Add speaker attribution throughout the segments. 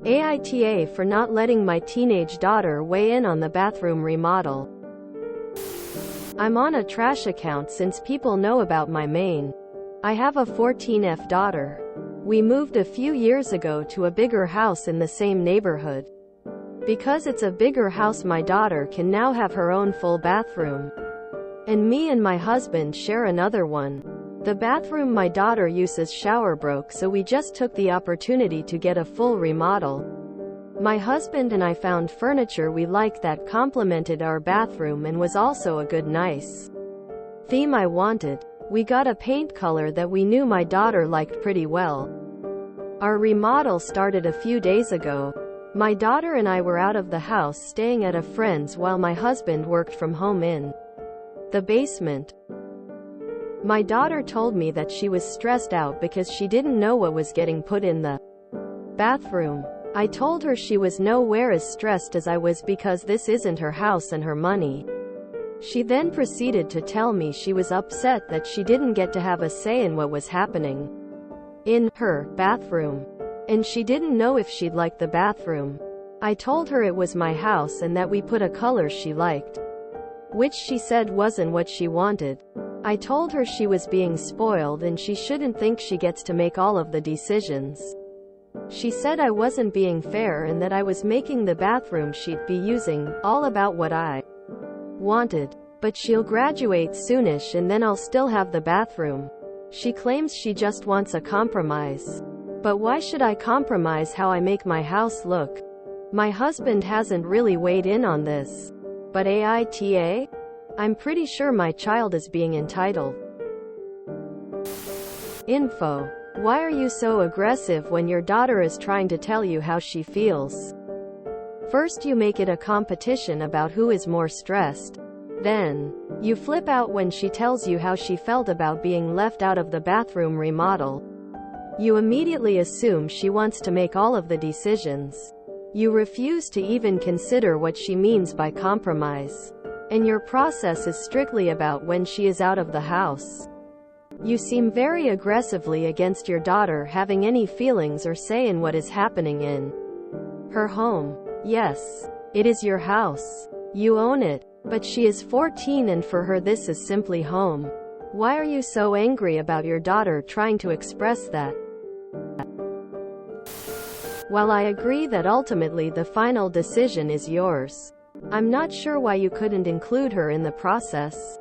Speaker 1: AITA for not letting my teenage daughter weigh in on the bathroom remodel. I'm on a trash account since people know about my main. I have a 14F daughter. We moved a few years ago to a bigger house in the same neighborhood. Because it's a bigger house, my daughter can now have her own full bathroom. And me and my husband share another one. The bathroom my daughter uses shower broke, so we just took the opportunity to get a full remodel. My husband and I found furniture we liked that complemented our bathroom and was also a good nice theme I wanted. We got a paint color that we knew my daughter liked pretty well. Our remodel started a few days ago. My daughter and I were out of the house staying at a friend's while my husband worked from home in the basement. My daughter told me that she was stressed out because she didn't know what was getting put in the bathroom. I told her she was nowhere as stressed as I was because this isn't her house and her money. She then proceeded to tell me she was upset that she didn't get to have a say in what was happening in her bathroom. And she didn't know if she'd like the bathroom. I told her it was my house and that we put a color she liked, which she said wasn't what she wanted. I told her she was being spoiled and she shouldn't think she gets to make all of the decisions. She said I wasn't being fair and that I was making the bathroom she'd be using all about what I wanted. But she'll graduate soonish and then I'll still have the bathroom. She claims she just wants a compromise. But why should I compromise how I make my house look? My husband hasn't really weighed in on this. But AITA? I'm pretty sure my child is being entitled. Info. Why are you so aggressive when your daughter is trying to tell you how she feels? First you make it a competition about who is more stressed. Then, you flip out when she tells you how she felt about being left out of the bathroom remodel. You immediately assume she wants to make all of the decisions. You refuse to even consider what she means by compromise. And your process is strictly about when she is out of the house. You seem very aggressively against your daughter having any feelings or say in what is happening in her home. Yes, it is your house. You own it. But she is 14 and for her this is simply home. Why are you so angry about your daughter trying to express that? While I agree that ultimately the final decision is yours, I'm not sure why you couldn't include her in the process.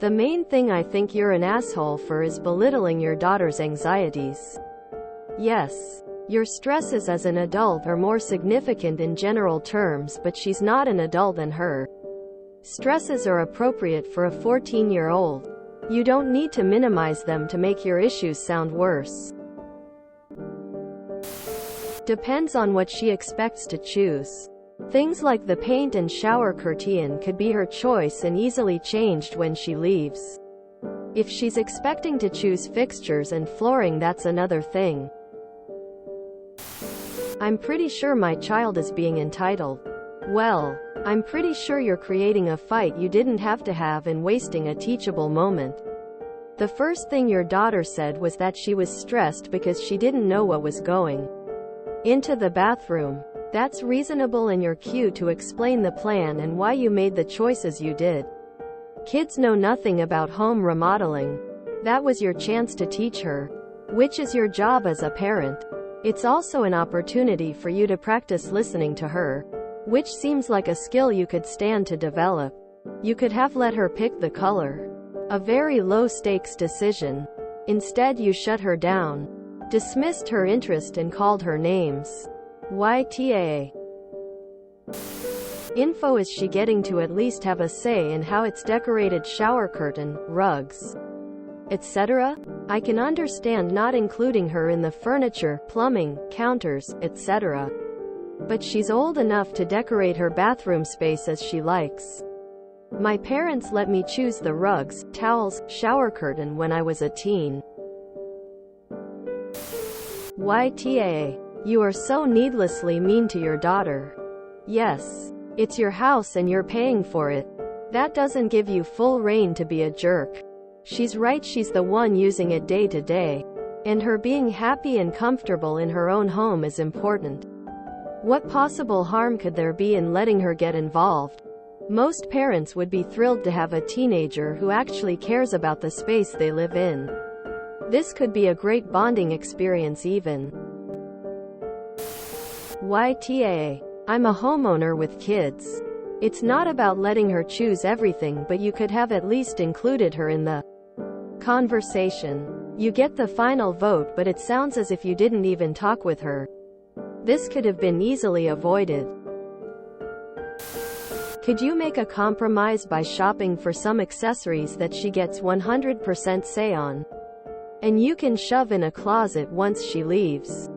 Speaker 1: The main thing I think you're an asshole for is belittling your daughter's anxieties. Yes, your stresses as an adult are more significant in general terms, but she's not an adult and her stresses are appropriate for a 14-year-old. You don't need to minimize them to make your issues sound worse. Depends on what she expects to choose. Things like the paint and shower curtain could be her choice and easily changed when she leaves. If she's expecting to choose fixtures and flooring, that's another thing. I'm pretty sure my child is being entitled. Well, I'm pretty sure you're creating a fight you didn't have to have and wasting a teachable moment. The first thing your daughter said was that she was stressed because she didn't know what was going into the bathroom. That's reasonable and you're cute to explain the plan and why you made the choices you did. Kids know nothing about home remodeling. That was your chance to teach her, which is your job as a parent. It's also an opportunity for you to practice listening to her, which seems like a skill you could stand to develop. You could have let her pick the color. A very low-stakes decision. Instead you shut her down, dismissed her interest and called her names. YTA. Info. Is she getting to at least have a say in how it's decorated, shower curtain, rugs, etc.? I can understand not including her in the furniture, plumbing, counters, etc. But she's old enough to decorate her bathroom space as she likes. My parents let me choose the rugs, towels, shower curtain when I was a teen. YTA. You are so needlessly mean to your daughter. Yes, it's your house and you're paying for it. That doesn't give you full reign to be a jerk. She's right, she's the one using it day to day. And her being happy and comfortable in her own home is important. What possible harm could there be in letting her get involved? Most parents would be thrilled to have a teenager who actually cares about the space they live in. This could be a great bonding experience even. YTA. I'm a homeowner with kids. It's not about letting her choose everything, but you could have at least included her in the conversation. You get the final vote, but it sounds as if you didn't even talk with her. This could have been easily avoided. Could you make a compromise by shopping for some accessories that she gets 100% say on, and you can shove in a closet once she leaves?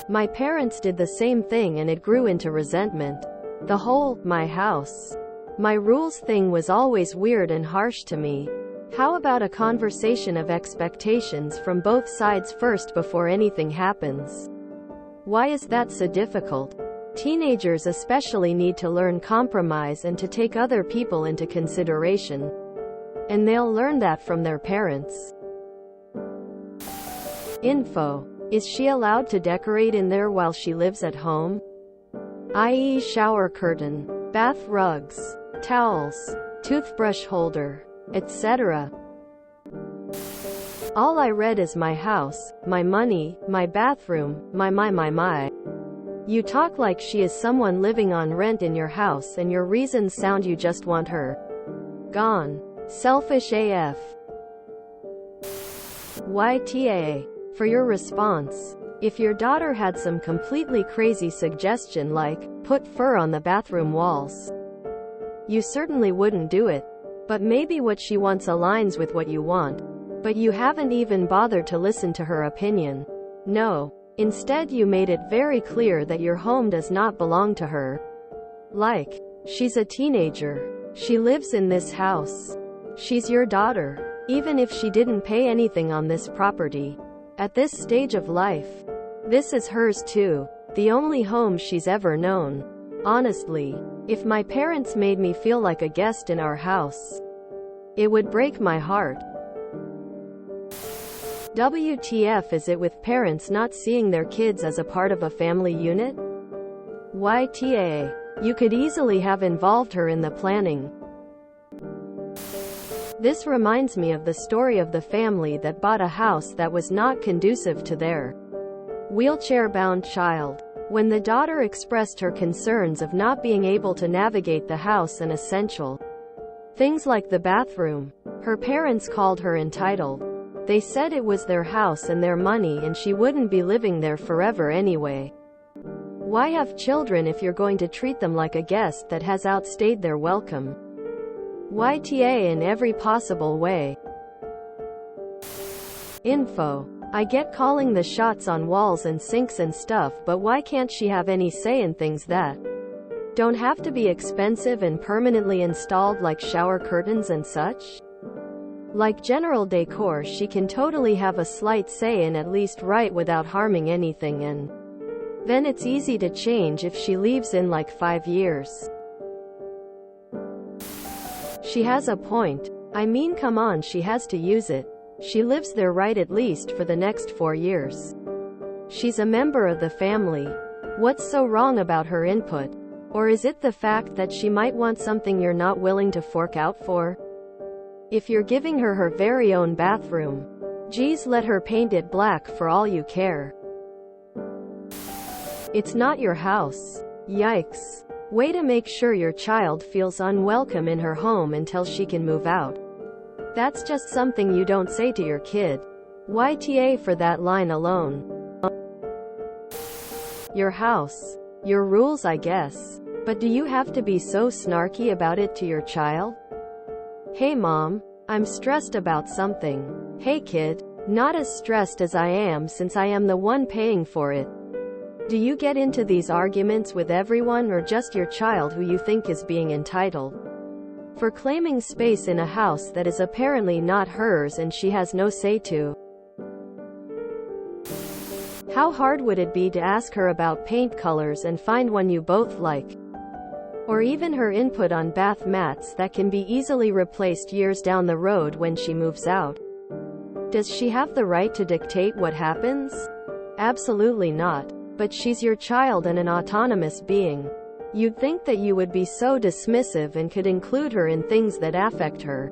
Speaker 1: My parents did the same thing and it grew into resentment. The whole, my house, my rules thing was always weird and harsh to me. How about a conversation of expectations from both sides first before anything happens? Why is that so difficult? Teenagers especially need to learn compromise and to take other people into consideration. And they'll learn that from their parents. Info. Is she allowed to decorate in there while she lives at home? I.e. shower curtain, bath rugs, towels, toothbrush holder, etc. All I read is my house, my money, my bathroom, my. You talk like she is someone living on rent in your house and your reasons sound you just want her gone. Selfish AF. YTA. For your response. If your daughter had some completely crazy suggestion like, put fur on the bathroom walls, you certainly wouldn't do it. But maybe what she wants aligns with what you want. But you haven't even bothered to listen to her opinion. No. Instead you made it very clear that your home does not belong to her. Like, she's a teenager. She lives in this house. She's your daughter. Even if she didn't pay anything on this property. At this stage of life, this is hers too. The only home she's ever known. Honestly, if my parents made me feel like a guest in our house, it would break my heart. WTF is it with parents not seeing their kids as a part of a family unit? YTA. You could easily have involved her in the planning. This reminds me of the story of the family that bought a house that was not conducive to their wheelchair-bound child. When the daughter expressed her concerns of not being able to navigate the house and essential things like the bathroom, her parents called her entitled. They said it was their house and their money and she wouldn't be living there forever anyway. Why have children if you're going to treat them like a guest that has outstayed their welcome? YTA in every possible way. Info. I get calling the shots on walls and sinks and stuff, but why can't she have any say in things that don't have to be expensive and permanently installed, like shower curtains and such? Like general decor she can totally have a slight say in, at least right, without harming anything, and then it's easy to change if she leaves in like 5 years. She has a point. I mean, come on, she has to use it. She lives there, right, at least for the next 4 years. She's a member of the family. What's so wrong about her input? Or is it the fact that she might want something you're not willing to fork out for? If you're giving her her very own bathroom, geez, let her paint it black for all you care. It's not your house. Yikes. Way to make sure your child feels unwelcome in her home until she can move out. That's just something you don't say to your kid. YTA for that line alone. Your house. Your rules, I guess. But do you have to be so snarky about it to your child? Hey mom, I'm stressed about something. Hey kid, not as stressed as I am since I am the one paying for it. Do you get into these arguments with everyone or just your child, who you think is being entitled for claiming space in a house that is apparently not hers and she has no say to? How hard would it be to ask her about paint colors and find one you both like? Or even her input on bath mats that can be easily replaced years down the road when she moves out? Does she have the right to dictate what happens? Absolutely not. But she's your child and an autonomous being. You'd think that you would be so dismissive and could include her in things that affect her.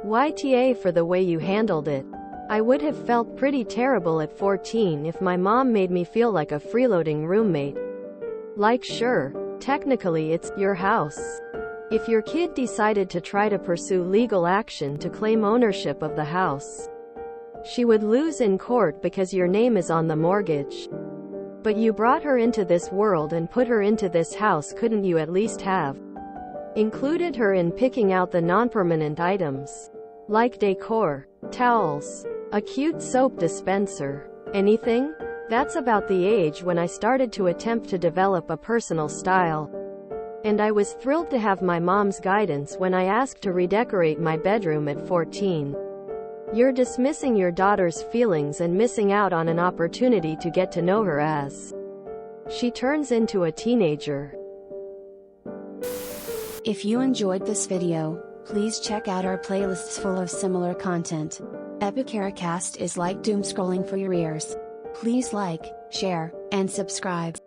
Speaker 1: YTA for the way you handled it. I would have felt pretty terrible at 14 if my mom made me feel like a freeloading roommate. Like, sure, technically it's your house. If your kid decided to try to pursue legal action to claim ownership of the house, she would lose in court because your name is on the mortgage. But you brought her into this world and put her into this house. Couldn't you at least have included her in picking out the non-permanent items? Like decor, towels, a cute soap dispenser, anything? That's about the age when I started to attempt to develop a personal style. And I was thrilled to have my mom's guidance when I asked to redecorate my bedroom at 14. You're dismissing your daughter's feelings and missing out on an opportunity to get to know her as she turns into a teenager.
Speaker 2: If you enjoyed this video, please check out our playlists full of similar content. AmITheAsshole is like doom scrolling for your ears. Please like, share, and subscribe.